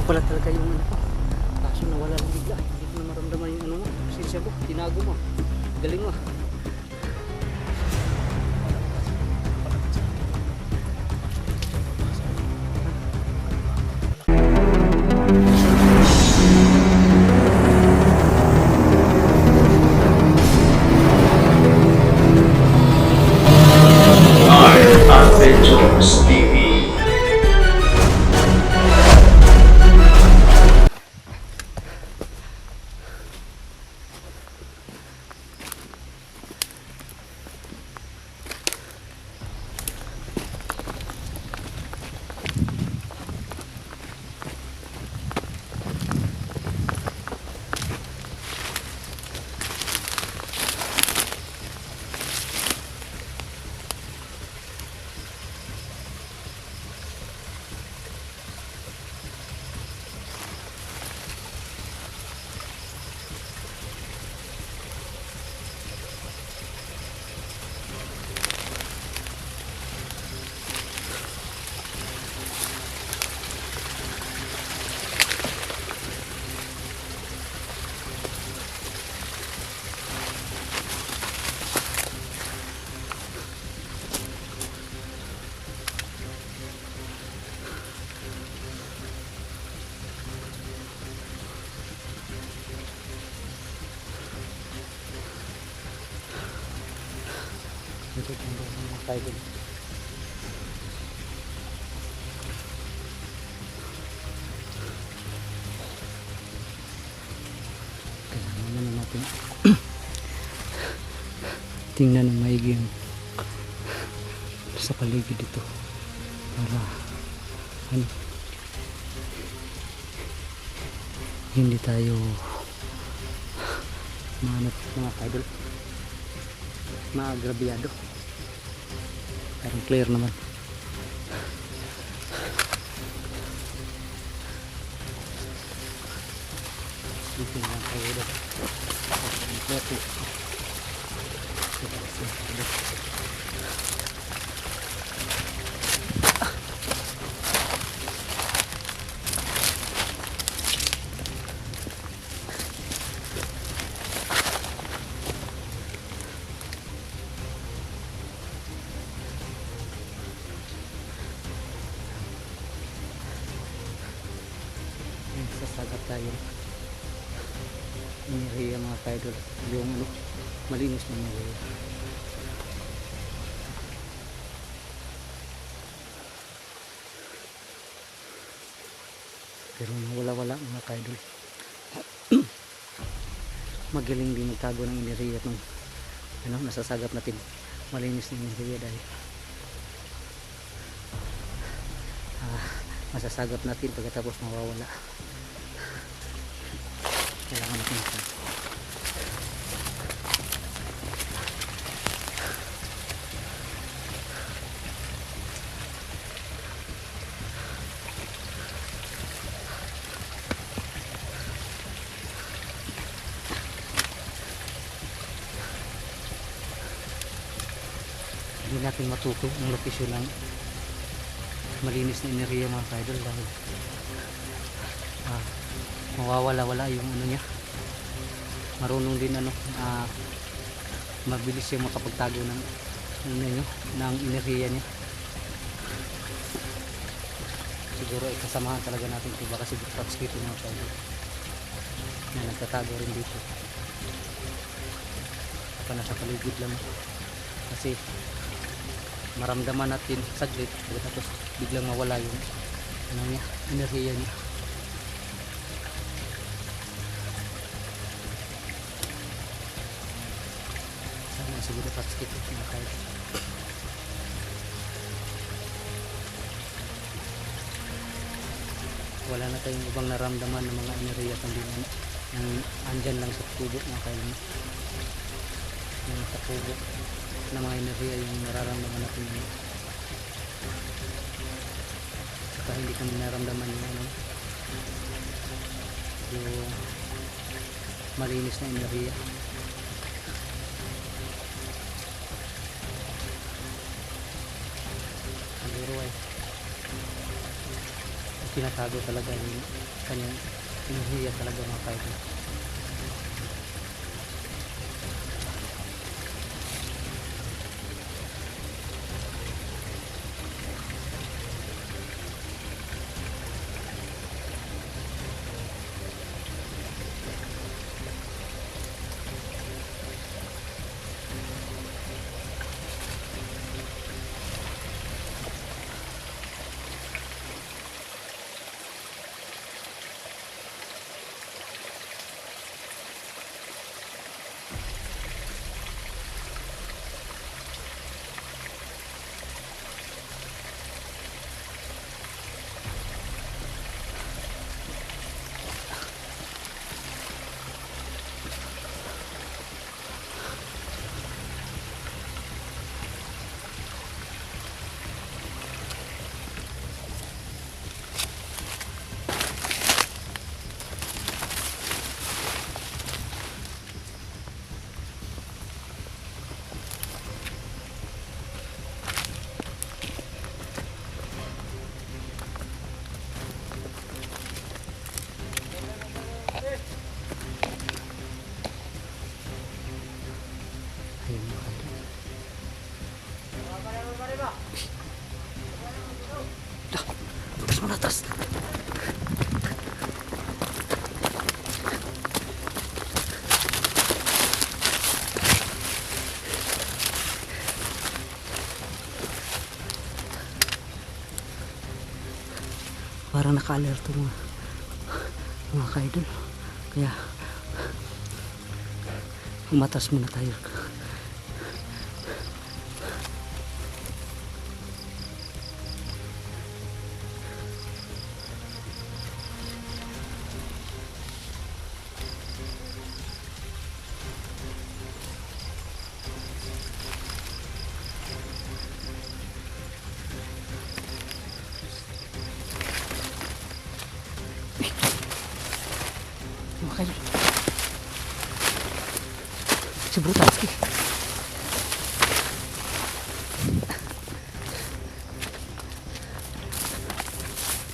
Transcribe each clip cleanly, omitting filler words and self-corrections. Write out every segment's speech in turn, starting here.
pala talaga yung ano ko. Kaso nawala lang bigla. Hindi ko na maramdaman yung ano mo. Pasensya ko. Tinago mo. Galing mo. Adventures TV. Ito yung mga kaidol. Kailangan na natin tingnan ng maigi yung sa paligid dito para ano, hindi tayo mahanap mga kaidol, maagrabyado. Parang clear naman. Dito lang tayo doon. Kompleto. Sasagat tayo. Inihiya mga kaidol. Yung ano, malinis na inihiya. Pero wala-wala mga kaidol. Magaling din magtago ng inihiya nung ano, nasasagap natin. Malinis na inihiya dahil masasagap natin pagkatapos mawawala. Kailangan natin ito. Hindi natin matuto ang lokasyon ng malinis na enerhiya mga kaidol dahil mawawala-wala yung ano niya. Marunong din ano, mabilis yung makapagtago ng ano niya, ng enerhiya niya. Siguro ikasamahan talaga natin ito, baka si Traps dito mga kaidol na nagtatago rin dito. Baka nasa paligid lang kasi maramdaman natin saglit tapos biglang mawala yung ano niya, enerhiya niya. Sana siguro Traps dito mga kaidol. Wala na tayong ibang naramdaman ng mga enerhiya kundi yung andyan lang sa tubo mga kaidol. Yung sa tubo na mga enerhiya yung nararamdaman natin yun. Saka hindi kami naramdaman yung ano, yung malinis na enerhiya. Siguro ay tinatago talaga yung kanyang enerhiya talaga mga kaidol. Ayun mga kaidol. Bukas mo na atas. Parang naka-alerto mga kaidol. Kaya umatas muna tayo. Mga kaidol, si Brutalski.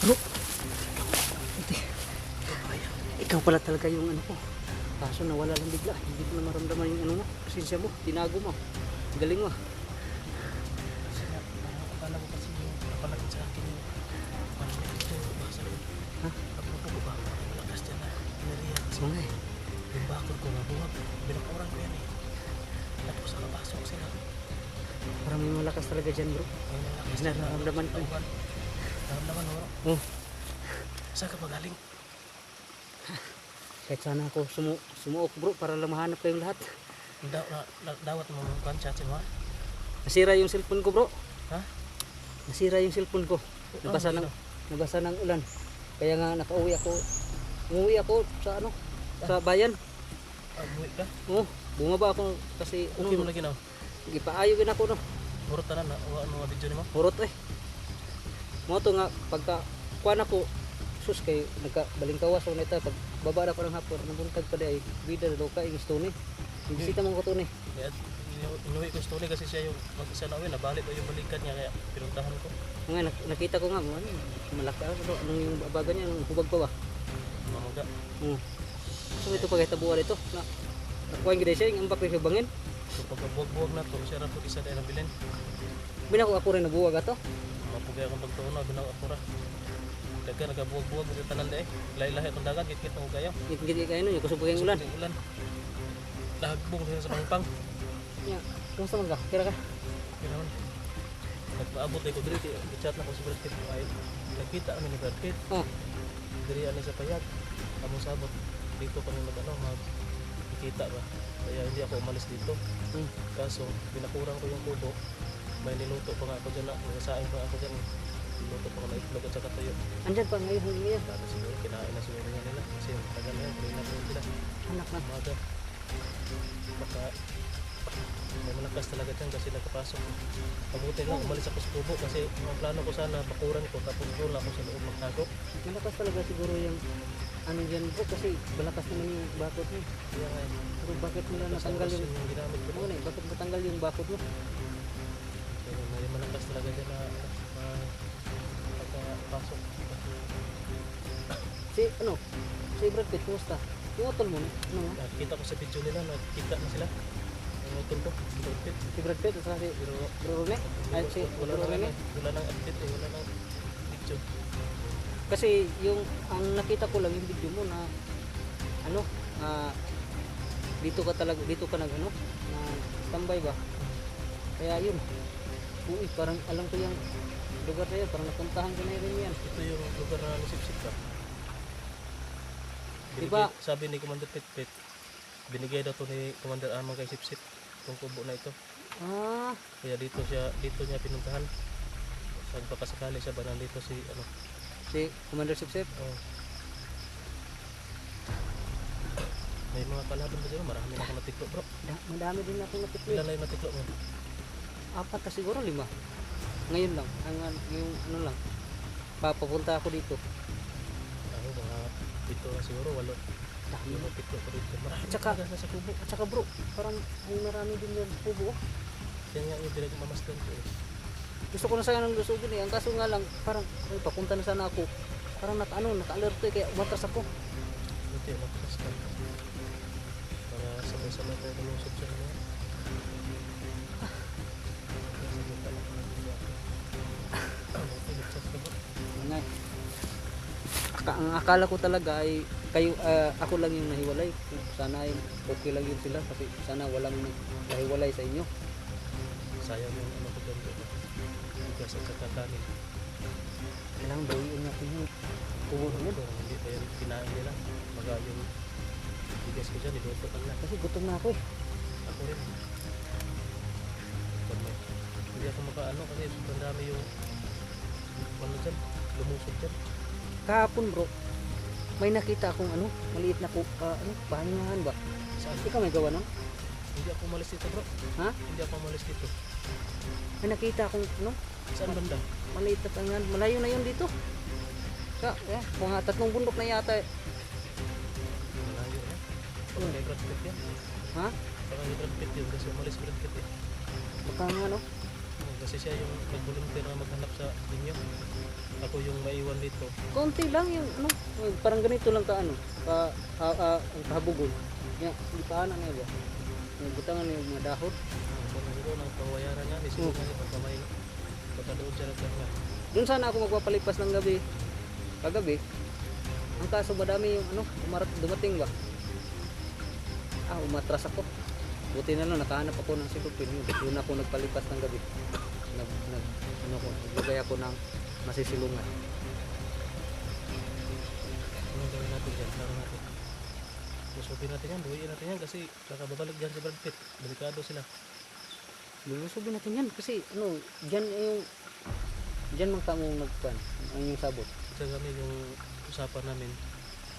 Bro, ikaw pala talaga yung ano ko. Kaso nawala lang bigla. Hindi ko na maramdaman yung ano mo. Pasensya mo, tinago mo. Galing mo. Akala ko kasi yung napalagay sa akin yung Ha? pagpupo ba? Malakas dyan na enerhiya kasi Mga eh. yung bakod ko nabuwag. Binakuran ko yan eh. Tapos nakapasok sila. Parang may malakas talaga dyan bro. May malakas Nararamdaman ko. Naramdaman mo? Oh, Saan ka magaling? kahit sana ako sumuok bro para lang mahanap kayong lahat. Dawat mo mga chat mo? Nasira yung cellphone ko bro. Ha? Nasira yung cellphone ko. Nabasa ng ulan. Kaya nga nakauwi ako. Umuwi ako sa ano? Sa bayan. Buwi ka? Oh, bumaba ako kasi Okay mo lagi na. gipaayogin ako no. Murot na na. Ano nga video ni mo? Hurot eh. Mo to nga pagka kuan ako sus kay nagkabalingkawas ako nita pag baba na ko ng hapon nabuntag pa di ay bida na daw ka yung stone. Bisita mo ko to ni. Kaya inuwi ko story kasi siya yung mag-isa na uwi. Nabalik ko yung balikan niya kaya pinuntahan ko. Nga nakita ko nga ano, malaki ano anong yung babaga niya anong hubag pa ba? Mamaga. So ito pagkitabuan ito na nakuha yung siya yung ambak rin siya bangin. So pagkabuwag-buwag na to, siya rapod isa dahil nabilin. Binako ako rin nabuwag ato. Mapugay akong pagtuon na, binaw ako ra. Daga nagabuwag-buwag sa tanan de. Lahi-lahi akong dagat, git-git ng ugayaw. Gigit kayo no yung kusog yung ulan. Ulan. Lahagbong sila sa pangpang. Ya, kumusta man ka? Kira ka? Kaya naman. Nagpaabot ay ko diri, i-chat na ko si Brad Pitt. Ay, nagkita kami ni Brad Pitt. Oh, Diri ani sa payag. Among sabot. Dito kami magkita ba. Kaya hindi ako umalis dito. Kaso, binakurang ko yung kubo. May niluto pa nga ako dyan na. Nasain pa ako dyan. Niluto pa nga na itlog at saka tayo. andyan pa ngayon niya. Baka siguro kinain na siguro nga nila. Kasi tagal na yan. Kaya na po sila. Anak na. Umaga. Baka may malakas talaga dyan kasi nagkapasok. Mabuti lang umalis ako sa kubo kasi ang plano ko sana bakuran ko tapos doon ako sa loob magtago. Malakas talaga siguro yung ano dyan bro kasi malakas naman yung bakod mo. Kaya nga Pero bakit nila natanggal yung yung ginamit ko. ano bakit natanggal yung bakod mo? Pero may malakas talaga dyan na sa pasok. Si si Brad Pitt, kumusta? Yung utol mo, ano nga? Nakita ko sa video nila, nagkita na sila. Ang utol ko, Brad Pitt. Si Brad Pitt, at saka si Pero Rune? Ay, si wala Rune? wala nang update eh, wala nang video. Kasi yung, ang nakita ko lang yung video mo na, ano, dito ka talaga, dito ka nag, ano, na tambay ba? Kaya yun. Uy, parang alam ko yung lugar na yun, parang napuntahan ko na rin yan. Ito yung lugar na nasipsip ka. Diba? Sabi ni Commander Pitpit, binigay daw to ni Commander Amang kay Sipsip itong kubo na ito. Ah, Kaya dito niya pinuntahan. Sabi baka sakali siya ba nandito si ano. si Commander Sipsip. Oh. May mga kalaban ba dyan? Marami na akong natiklo bro. Madami din akong natikli. Ilan na yung natiklo mo? 4 na siguro, 5. Ngayon lang, yung ano lang. Papapunta ako dito. Ako mga dito na siguro 8. Dami. Yung natiklo ko dito. Marami At saka- na sa kubo. At saka bro, parang ang marami din yung pubo. Yan nga yung pinagmamasdan ko eh. Gusto ko na sana ng lusugin eh. Ang kaso nga lang, parang ay, papunta na sana ako. Parang naka-alert eh, kaya umatras ako. Buti nakas ka. Para sabay-sabay tayo lulusot siya na. Nga. Ang akala ko talaga ay kayo, ako lang yung nahiwalay. Sana ay okay lang yun sila kasi sana walang nahiwalay sa inyo. Sayang yung ano ko dyan dito. Bigas at saka kanin. Kailangan bawiin natin yung pubo na yun. Kung hindi pa yung kinain nila, maga yung bigas ko dyan, niluto ka na. Kasi gutom na ako eh. Ako rin. Pag may, hindi ako makaano kasi sobrang dami yung ano dyan, lumusot dyan. Kahapon bro, may nakita akong maliit na pahingahan ba? Saan? Ikaw may gawa nun? Hindi ako umalis dito bro. Ha? Hindi ako umalis dito. May nakita akong Saan banda? maliit na pahingahan. Malayo na yun dito. Mga 3 bundok na yata eh. Malayo na. Baka kay Brad Pitt yan. Ha? Baka kay Brad Pitt yun kasi umalis Brad Pitt eh. Baka nga Kasi siya yung nag-volunteer na maghanap sa inyo. Ako yung maiwan dito. konti lang yung parang ganito lang ka ang kahabugon. Yan, hindi pa na ba? Yung butangan yung mga dahon. Kung nandito ng pawayaran niya, isilong niya yung pagkamay. Baka doon siya nagkakla. Doon sana ako magpapalipas ng gabi. Kagabi. Ang kaso madami yung dumating ba? Umatras ako. Buti na lang nakahanap ako ng sikupin. Doon ako nagpalipas ng gabi. Naglagay ako ng masisilungan. Anong gawin natin dyan? Laro natin. Lusupin natin yan, buhiin natin yan kasi baka babalik dyan si Brad Pitt. Delikado sila. Lulusubin natin yan kasi dyan mang tamong nagpan. Ang yung sabot. Diyan kami yung usapan namin.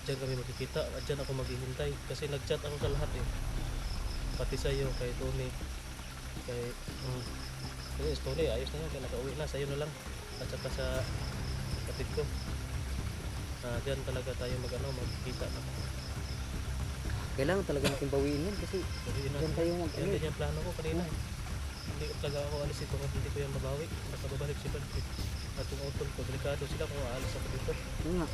Diyan kami magkikita at dyan ako maghihintay. Kasi nag-chat ako sa lahat eh. Pati sa'yo, kay Tony. Kasi Tony, ayos na yan. Kaya nakauwi na. Sa'yo na lang. At saka sa kapit ko. Diyan talaga tayo magkikita na. Kailangan talaga natin bawiin yan kasi Sabihin dyan natin. tayo Yan din yung plano ko kanina. Hindi talaga ako alis dito kasi hindi ko yan mabawi. Baka babalik si Brad Pitt. At yung utol ko, delikado sila kung aalis ako dito. yun nga.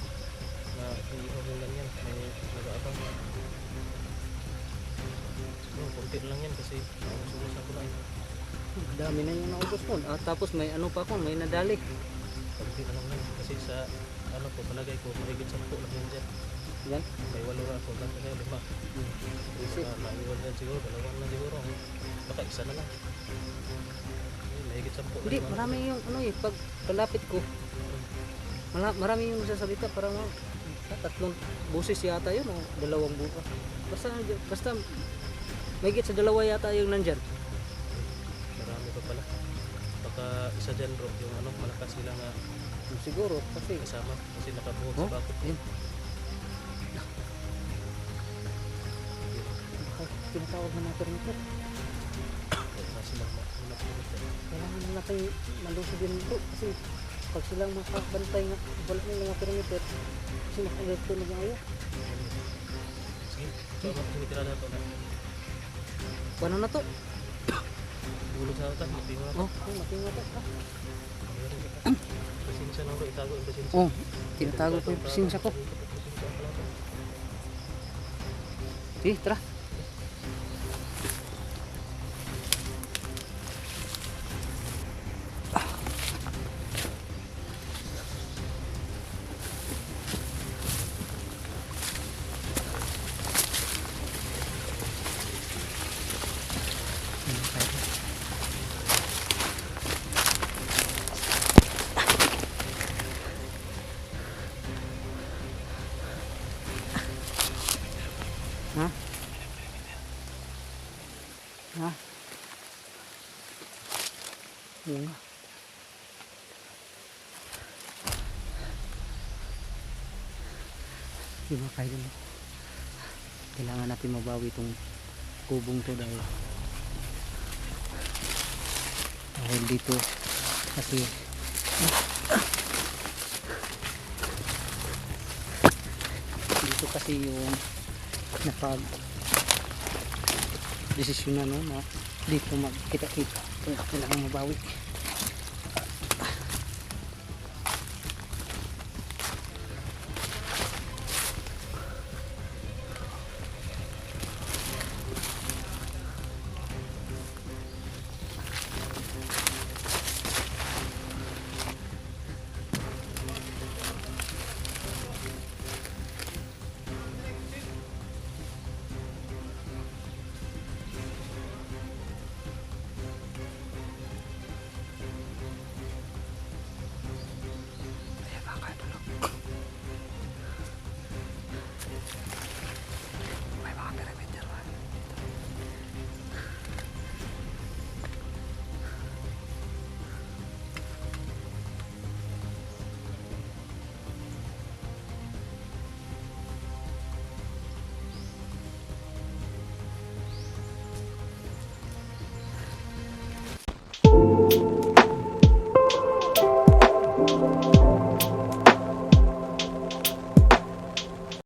Na iihaw lang yan. May nag-aabang. So, konti lang yan kasi sumus ako na. Dami na yung naubos mo. Tapos may may nadali. Konti na lang yan. Kasi sa palagay ko, mahigit 10 lang yan dyan. Yan. May 8 na ako. Baka kaya 5. Easy. Naiwan yan siguro. 2 na siguro. Baka isa na lang. Mahigit 10 lang. Hindi, marami yung pag kalapit ko. Marami yung nagsasalita parang 3 busis yata yun o 2 bukas. Basta mahigit sa 2 yata yung nandyan. Marami pa pala. Baka isa dyan bro. Yung malakas sila nga Siguro kasi kasama. Kasi nakabuhog sa bakot. yun. Baka tinatawag na natin ito. Kaya sila manapulot yan. Kailangan na natin malusog din ito kasi pag silang makabantay nga wala na mga perimeter kasi maka-alert na ngayon. Sige. So, tumitira na ito na. Paano na to? Bulog sa utan. Mapingo na ito. Matinga to. Presensya lang bro, itago yung presensya. Oh, tinatago ko yung presensya ko. Sige, tara. Ha? Ha? Yun. Yung mga kaidol, kailangan natin mabawi itong kubong to dahil dito kasi dito kasi yung napag desisyon na no, na dito magkita-kita kung kailangan mabawi.